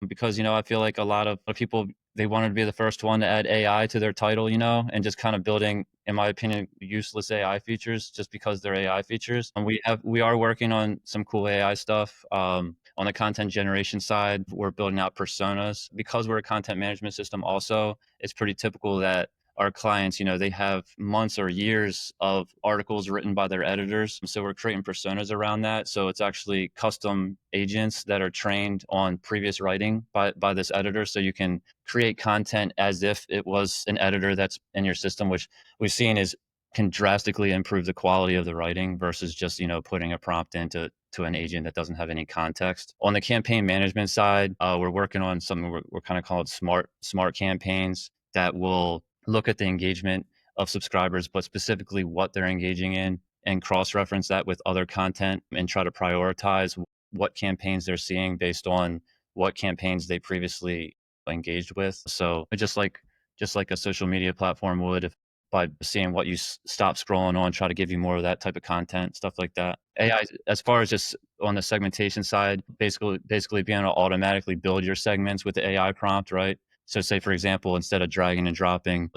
[SPEAKER 2] because I feel like a lot of people, they wanted to be the first one to add AI to their title, and just kind of building, in my opinion, useless AI features just because they're AI features. And we are working on some cool AI stuff. On the content generation side, we're building out personas because we're a content management system. Also, it's pretty typical that our clients, they have months or years of articles written by their editors. So we're creating personas around that. So it's actually custom agents that are trained on previous writing by this editor. So you can create content as if it was an editor that's in your system, which we've seen is can drastically improve the quality of the writing versus just, putting a prompt into to an agent that doesn't have any context. On the campaign management side, we're working on something we're kind of called smart campaigns that will look at the engagement of subscribers, but specifically what they're engaging in, and cross-reference that with other content and try to prioritize what campaigns they're seeing based on what campaigns they previously engaged with. So just like a social media platform would, if by seeing what you stop scrolling on, try to give you more of that type of content, stuff like that. AI, as far as just on the segmentation side, basically being able to automatically build your segments with the AI prompt, right? So say, for example, instead of dragging and dropping,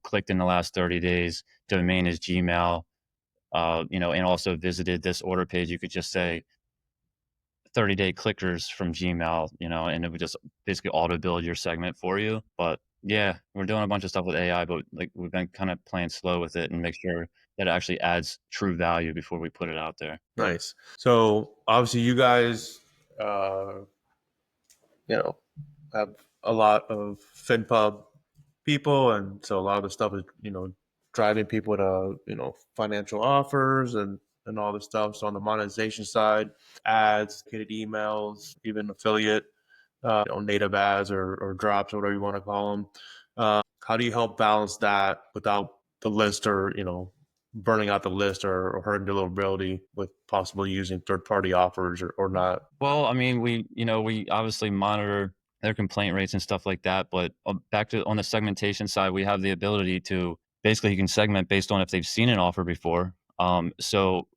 [SPEAKER 2] clicked in the last 30 days, domain is Gmail, and also visited this order page, you could just say 30-day clickers from Gmail, and it would just basically auto build your segment for you. But yeah, we're doing a bunch of stuff with AI, but like we've been kind of playing slow with it and make sure that it actually adds true value before we put it out there.
[SPEAKER 1] Nice. So obviously, you guys, uh, you know, have a lot of FinPub people, and so a lot of the stuff is driving people to financial offers and all this stuff. So on the monetization side, ads, gated emails, even affiliate, native ads or drops or whatever you want to call them. How do you help balance that without the list or burning out the list or hurting deliverability with possibly using third party offers or not?
[SPEAKER 2] Well, I mean, we obviously monitor their complaint rates and stuff like that, but back to on the segmentation side, we have the ability to basically you can segment based on if they've seen an offer before. So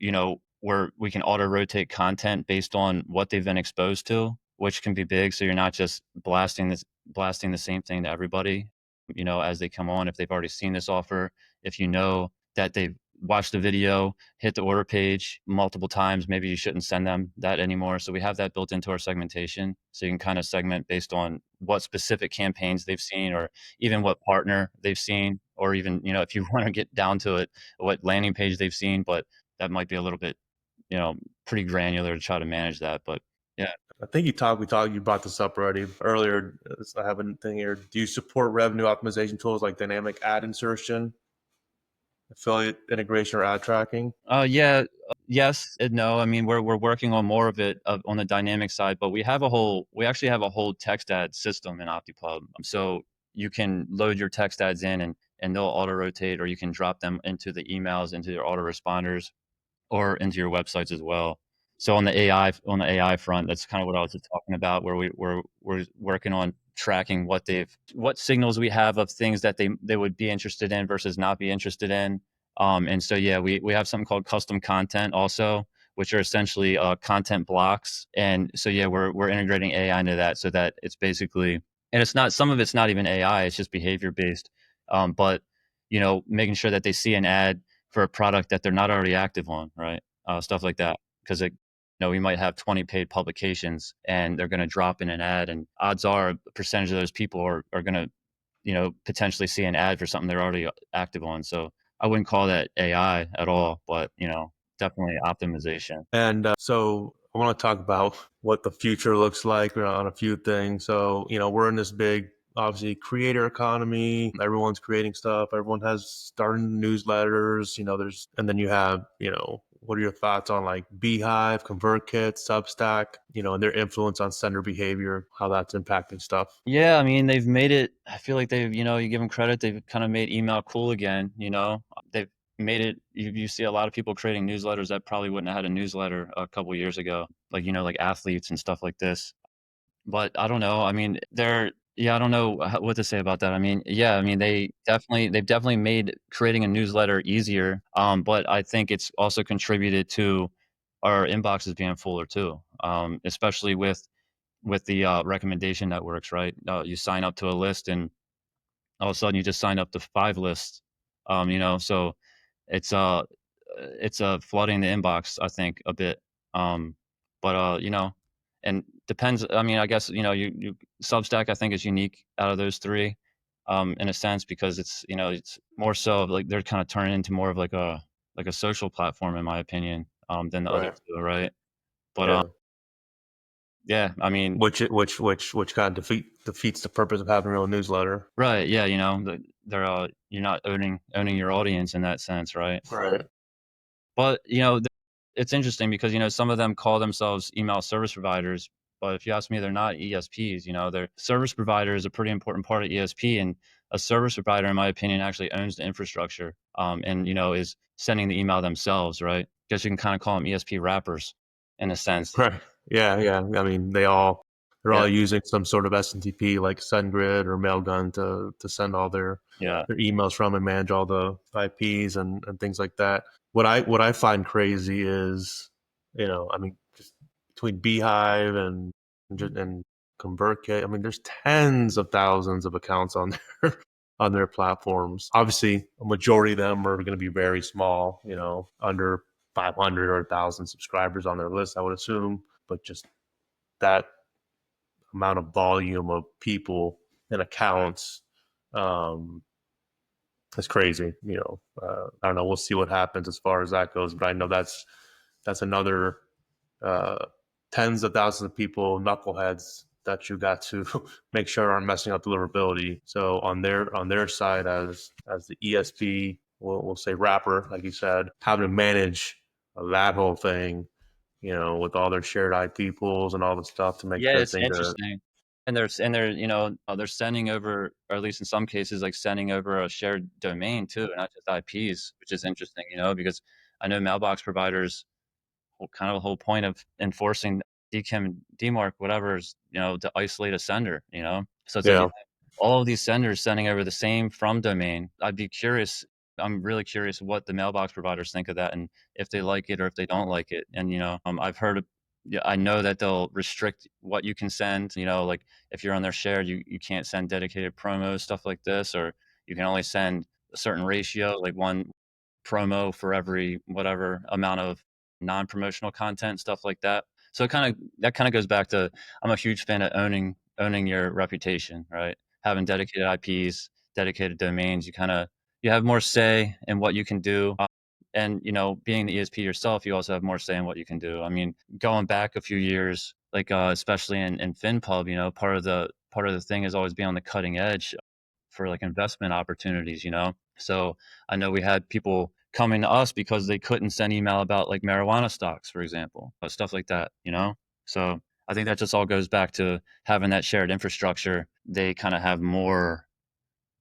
[SPEAKER 2] where we can auto rotate content based on what they've been exposed to, which can be big. So you're not just blasting the same thing to everybody, as they come on. If they've already seen this offer, if you know that they've watched the video, hit the order page multiple times, maybe you shouldn't send them that anymore. So we have that built into our segmentation. So you can kind of segment based on what specific campaigns they've seen or even what partner they've seen, or even, if you want to get down to it, what landing page they've seen. But that might be a little bit, you know, pretty granular to try to manage that. But yeah.
[SPEAKER 1] I think you brought this up already earlier. I have a thing here. Do you support revenue optimization tools like dynamic ad insertion, affiliate integration, or ad tracking?
[SPEAKER 2] Yeah, yes and no. I mean, we're working on more of it on the dynamic side, but we actually have a whole text ad system in OptiPub. So you can load your text ads in and they'll auto rotate, or you can drop them into the emails, into your autoresponders, or into your websites as well. So on the AI front, that's kind of what I was just talking about, where we're working on tracking what signals we have of things that they would be interested in versus not be interested in. And so yeah, we have something called custom content also, which are essentially content blocks. And so yeah, we're integrating AI into that so that it's basically, and it's not, some of it's not even AI, it's just behavior based. But making sure that they see an ad for a product that they're not already active on, right? Stuff like that. Because we might have 20 paid publications and they're going to drop in an ad, and odds are a percentage of those people are going to, potentially see an ad for something they're already active on. So I wouldn't call that AI at all, but definitely optimization.
[SPEAKER 1] And so I want to talk about what the future looks like on a few things. So, we're in this big, obviously, creator economy. Everyone's creating stuff. Everyone has starting newsletters. And then you have, what are your thoughts on like Beehive, ConvertKit, Substack, and their influence on sender behavior, how that's impacting stuff?
[SPEAKER 2] Yeah, I mean, they've made it, I feel like they've, you give them credit, they've kind of made email cool again, They've made it, you see a lot of people creating newsletters that probably wouldn't have had a newsletter a couple years ago, like, like athletes and stuff like this. But I don't know. I mean, yeah, I don't know what to say about that. I mean, yeah, I mean, they've definitely made creating a newsletter easier. But I think it's also contributed to our inboxes being fuller too. Especially with the recommendation networks, right? You sign up to a list and all of a sudden you just sign up to 5 lists. So it's flooding the inbox, I think, a bit. Um, but and depends. I mean, I guess you Substack, I think, is unique out of those three, in a sense, because it's more so like they're kind of turning into more of like a social platform, in my opinion, than the other
[SPEAKER 1] Right.
[SPEAKER 2] two, right? But
[SPEAKER 1] Yeah.
[SPEAKER 2] yeah, I mean,
[SPEAKER 1] Which kind of defeats the purpose of having a real newsletter.
[SPEAKER 2] right, yeah, they're you're not owning your audience in that sense, right?
[SPEAKER 1] Right.
[SPEAKER 2] But, it's interesting because, some of them call themselves email service providers, but if you ask me, they're not ESPs, they're service provider is a pretty important part of ESP, and a service provider, in my opinion, actually owns the infrastructure, and, is sending the email themselves, right? Guess you can kind of call them ESP wrappers in a sense.
[SPEAKER 1] Right. Yeah, yeah. I mean, they're
[SPEAKER 2] Yeah,
[SPEAKER 1] all using some sort of SMTP like SendGrid or Mailgun to send all
[SPEAKER 2] yeah,
[SPEAKER 1] their emails from and manage all the IPs and things like that. What I find crazy is, I mean, just between Beehive and ConvertKit. I mean, there's tens of thousands of accounts on their on their platforms. Obviously, a majority of them are going to be very small, under 500 or 1,000 subscribers on their list, I would assume. But just that amount of volume of people and accounts, um, is crazy. I don't know. We'll see what happens as far as that goes, but I know that's another uh, tens of thousands of people, knuckleheads that you got to make sure aren't messing up deliverability. So on their side, as the ESP, we'll say wrapper, like you said, having to manage that whole thing, with all their shared IP pools and all the stuff to make
[SPEAKER 2] Yeah,
[SPEAKER 1] sure
[SPEAKER 2] it's
[SPEAKER 1] things are.
[SPEAKER 2] interesting. And they're, they're sending over, or at least in some cases, like sending over a shared domain too, not just IPs, which is interesting, because I know mailbox providers, kind of the whole point of enforcing DKIM, DMARC, whatever is, to isolate a sender, So it's like you
[SPEAKER 1] Yeah.
[SPEAKER 2] have all of these senders sending over the same from domain. I'm really curious what the mailbox providers think of that and if they like it or if they don't like it. And, I've heard, yeah, I know that they'll restrict what you can send, like if you're on their shared, you can't send dedicated promos, stuff like this, or you can only send a certain ratio, like one promo for every whatever amount of non-promotional content, stuff like that. So that kind of goes back to, I'm a huge fan of owning your reputation, right? Having dedicated IPs, dedicated domains, you have more say in what you can do. And being the ESP yourself, you also have more say in what you can do. I mean, going back a few years, like especially in FinPub, part of the thing is always being on the cutting edge for like investment opportunities. So I know we had people coming to us because they couldn't send email about like marijuana stocks, for example, but stuff like that. So I think that just all goes back to having that shared infrastructure. They kind of have more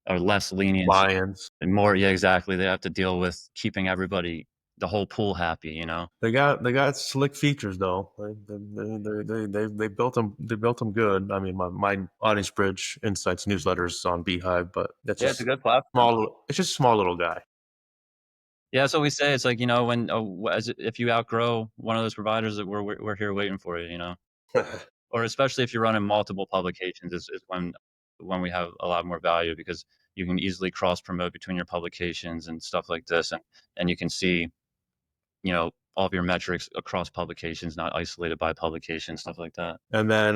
[SPEAKER 2] or less leniency
[SPEAKER 1] Lions.
[SPEAKER 2] and more. Yeah, exactly. They have to deal with keeping everybody, the whole pool happy.
[SPEAKER 1] They got slick features though. They built them good. I mean, my Audience Bridge Insights newsletters on Beehive, but that's
[SPEAKER 2] Yeah, it's a
[SPEAKER 1] just
[SPEAKER 2] good platform.
[SPEAKER 1] small. It's just a small little guy.
[SPEAKER 2] Yeah, that's what we say. It's like, when if you outgrow one of those providers, that we're here waiting for you. Or especially if you're running multiple publications is when we have a lot more value because you can easily cross promote between your publications and stuff like this, and you can see, all of your metrics across publications, not isolated by publication, stuff like that.
[SPEAKER 1] And then,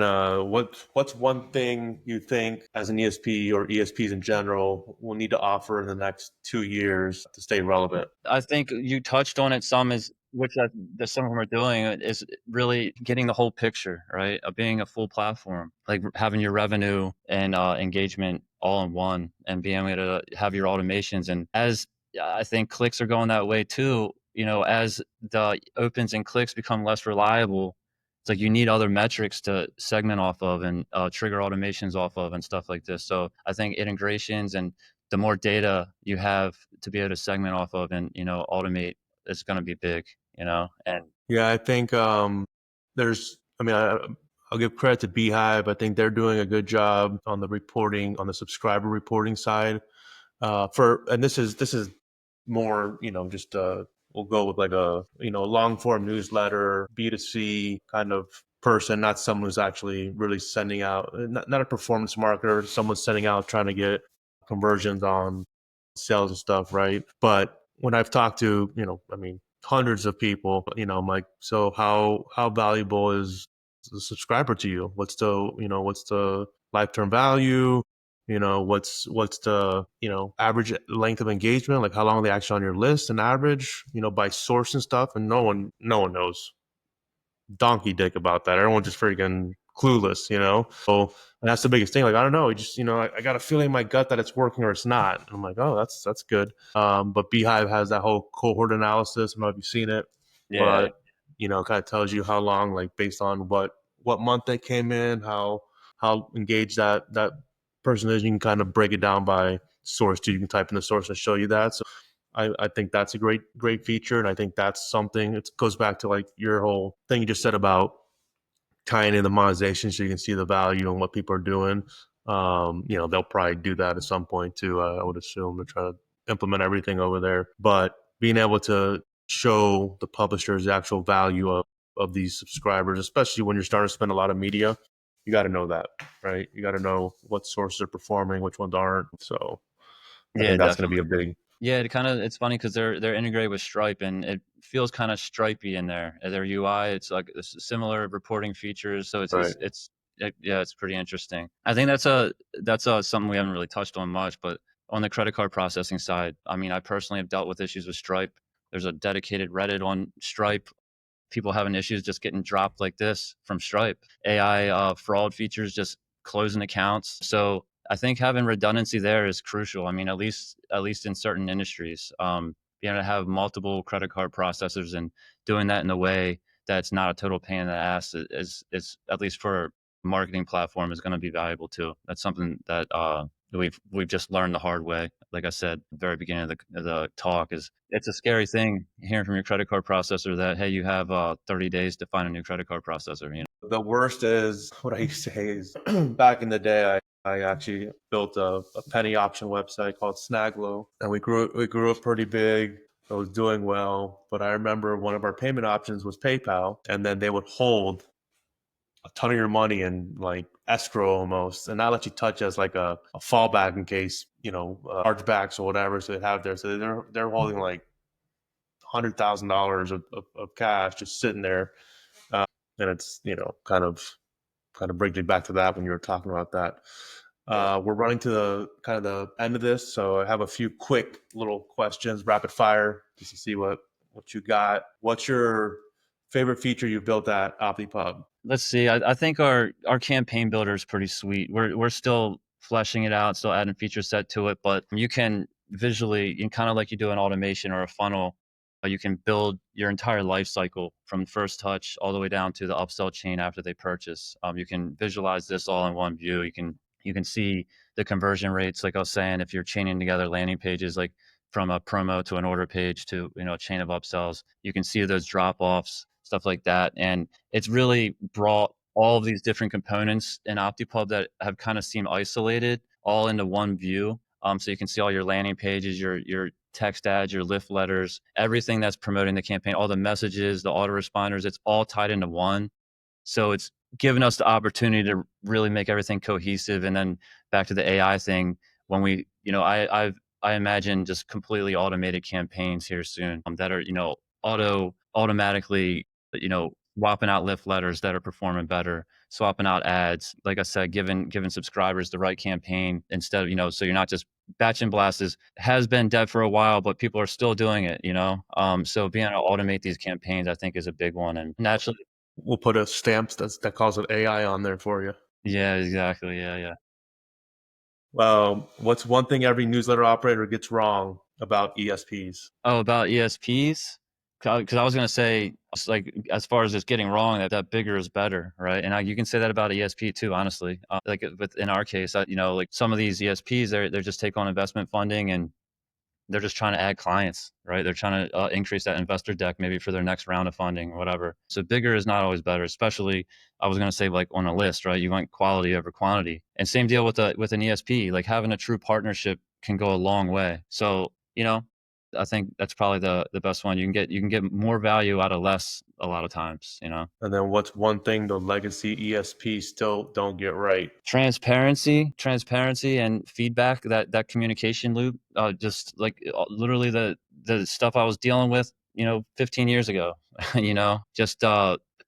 [SPEAKER 1] what's one thing you think as an ESP or ESPs in general will need to offer in the next 2 years to stay relevant?
[SPEAKER 2] I think you touched on it some, is which that some of them are doing, is really getting the whole picture, right? Of being a full platform, like having your revenue and engagement all in one, and being able to have your automations. And as I think clicks are going that way too, as the opens and clicks become less reliable, it's like you need other metrics to segment off of and trigger automations off of and stuff like this. So I think integrations and the more data you have to be able to segment off of and automate is going to be big. And
[SPEAKER 1] Yeah, I think there's. I mean, I'll give credit to Beehive. I think they're doing a good job on the reporting, on the subscriber reporting side. And this is more, just we'll go with like a long form newsletter, B2C kind of person, not someone who's actually really sending out, not a performance marketer, someone sending out trying to get conversions on sales and stuff, right? But when I've talked to, I mean, hundreds of people, I'm like, so how valuable is the subscriber to you? What's the lifetime value? What's the average length of engagement? Like how long are they actually on your list, an average, by source and stuff? And no one knows donkey dick about that. Everyone's just freaking clueless, So and that's the biggest thing. Like I don't know, just I got a feeling in my gut that it's working or it's not. And I'm like, oh, that's good. But Beehive has that whole cohort analysis. I don't know if you've seen it,
[SPEAKER 2] yeah,
[SPEAKER 1] but kind of tells you how long, like based on what month they came in, how engaged that person is. You can kind of break it down by source too. You can type in the source and show you that. So I think that's a great feature, and I think that's something. It goes back to like your whole thing you just said about tying in the monetization, so you can see the value and what people are doing. They'll probably do that at some point too. I would assume they're trying to implement everything over there, but being able to show the publishers the actual value of these subscribers, especially when you're starting to spend a lot of media. you got to know that, right? You got to know what sources are performing, which ones aren't. So I
[SPEAKER 2] Yeah,
[SPEAKER 1] think that's going to
[SPEAKER 2] definitely.
[SPEAKER 1] be a big
[SPEAKER 2] Yeah, it's funny because they're integrated with Stripe, and it feels kinda stripey in there. Their UI, it's like it's similar reporting features, so
[SPEAKER 1] right.
[SPEAKER 2] yeah, it's pretty interesting. I think that's something we haven't really touched on much, but on the credit card processing side, I mean, I personally have dealt with issues with Stripe. There's a dedicated Reddit on Stripe, people having issues just getting dropped like this from Stripe. AI fraud features just closing accounts. So I think having redundancy there is crucial. I mean, at least in certain industries, being able to have multiple credit card processors and doing that in a way that's not a total pain in the ass is at least for a marketing platform is going to be valuable too. That's something that we've just learned the hard way. Like I said, at the very beginning of the talk, is it's a scary thing hearing from your credit card processor that, hey, you have 30 days to find a new credit card processor. You know,
[SPEAKER 1] The worst is what I used to say is back in the day, I actually built a penny option website called Snaglow, and we grew up pretty big. It was doing well, but I remember one of our payment options was PayPal, and then they would hold a ton of your money in like escrow almost, and not let you touch as like a fallback in case chargebacks or whatever. So they have there, so they're holding like $100,000 of cash just sitting there, and it's kind of brings me back to that when you were talking about that. We're running to the kind of the end of this, so I have a few quick little questions, rapid fire, just to see what you got. What's your favorite feature you built at OptiPub?
[SPEAKER 2] let's see. I think our campaign builder is pretty sweet. We're still fleshing it out, still adding feature set to it, but you can visually, and kind of like you do an automation or a funnel, you can build your entire life cycle from first touch all the way down to the upsell chain after they purchase. You can visualize this all in one view. You can see the conversion rates, like I was saying, if you're chaining together landing pages, like from a promo to an order page to a chain of upsells, you can see those drop offs, stuff like that, and it's really brought all of these different components in OptiPub that have kind of seemed isolated all into one view. So you can see all your landing pages, your text ads, your lift letters, everything that's promoting the campaign, all the messages, the autoresponders, it's all tied into one. So it's given us the opportunity to really make everything cohesive. And then back to the AI thing, when I imagine just completely automated campaigns here soon, that are automatically swapping out lift letters that are performing better, swapping out ads. Like I said, giving subscribers the right campaign instead of so you're not just batch and blast has been dead for a while, but people are still doing it. So being able to automate these campaigns, I think, is a big one, and naturally.
[SPEAKER 1] We'll put a stamp that calls it AI on there for you.
[SPEAKER 2] Yeah, exactly. Yeah, yeah.
[SPEAKER 1] Well, what's one thing every newsletter operator gets wrong about ESPs?
[SPEAKER 2] Oh, about ESPs? Because I was gonna say, like, as far as just getting wrong, that bigger is better, right? And you can say that about ESP too, honestly. Like, with in our case, like some of these ESPs, they're just take on investment funding, and they're just trying to add clients, right? They're trying to increase that investor deck maybe for their next round of funding or whatever. So bigger is not always better, especially I was going to say, like, on a list, right? You want quality over quantity. And same deal with an ESP, like having a true partnership can go a long way. So, I think that's probably the best one. You can get more value out of less a lot of times.
[SPEAKER 1] And then what's one thing the legacy ESPs still don't get right?
[SPEAKER 2] Transparency and feedback, that communication loop, just like literally the stuff I was dealing with 15 years ago. Just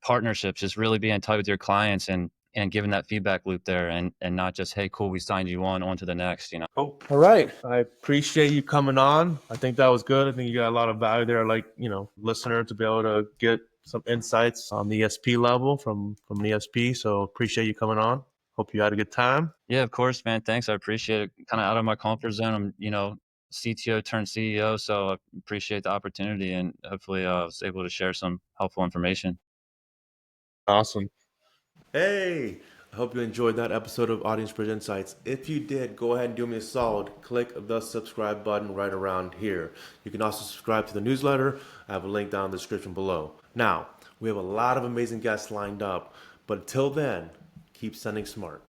[SPEAKER 2] partnerships, just really being tight with your clients and giving that feedback loop there, and not just, hey, cool, we signed you on to the next.
[SPEAKER 1] Oh, all right. I appreciate you coming on. I think that was good. I think you got a lot of value there. Like, listener to be able to get some insights on the ESP level from an ESP. So appreciate you coming on. Hope you had a good time.
[SPEAKER 2] Yeah, of course, man. Thanks. I appreciate it. Kind of out of my comfort zone. I'm, CTO turned CEO, so I appreciate the opportunity, and hopefully I was able to share some helpful information.
[SPEAKER 1] Awesome. Hey, I hope you enjoyed that episode of Audience Bridge Insights. If you did, go ahead and do me a solid. Click the subscribe button right around here. You can also subscribe to the newsletter. I have a link down in the description below. Now, we have a lot of amazing guests lined up, but until then, keep sending smart.